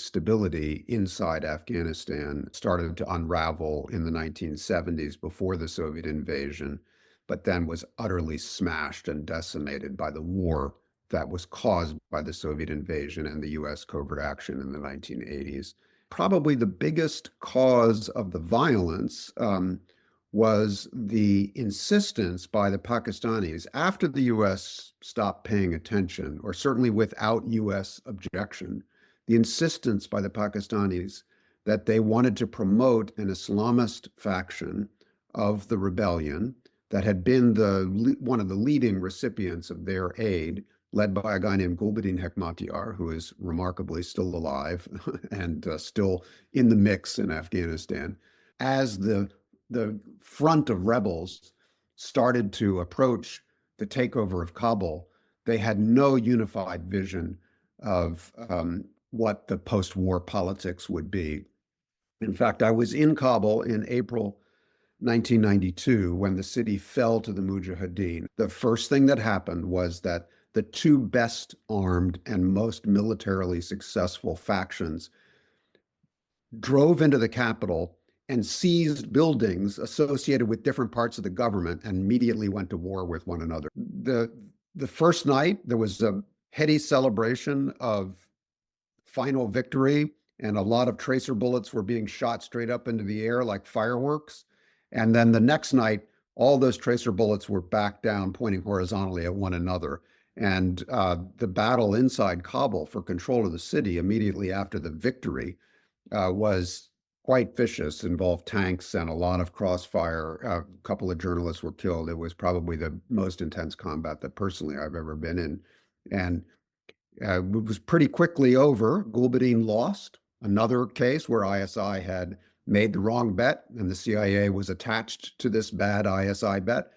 stability inside Afghanistan started to unravel in the 1970s before the Soviet invasion, but then was utterly smashed and decimated by the war that was caused by the Soviet invasion and the US covert action in the 1980s. Probably the biggest cause of the violence was the insistence by the Pakistanis after the US stopped paying attention, or certainly without US objection, the insistence by the Pakistanis that they wanted to promote an Islamist faction of the rebellion that had been one of the leading recipients of their aid, led by a guy named Gulbuddin Hekmatyar, who is remarkably still alive and still in the mix in Afghanistan, as the front of rebels started to approach the takeover of Kabul. They had no unified vision of what the post-war politics would be. In fact, I was in Kabul in April 1992 when the city fell to the Mujahideen. The first thing that happened was that the two best armed and most militarily successful factions drove into the capital and seized buildings associated with different parts of the government and immediately went to war with one another. The first night, there was a heady celebration of final victory, and a lot of tracer bullets were being shot straight up into the air like fireworks. And then the next night, all those tracer bullets were back down, pointing horizontally at one another. And the battle inside Kabul for control of the city immediately after the victory was quite vicious, involved tanks and a lot of crossfire. A couple of journalists were killed. It was probably the most intense combat that personally I've ever been in. And it was pretty quickly over. Gulbuddin lost. Another case where ISI had made the wrong bet and the CIA was attached to this bad ISI bet.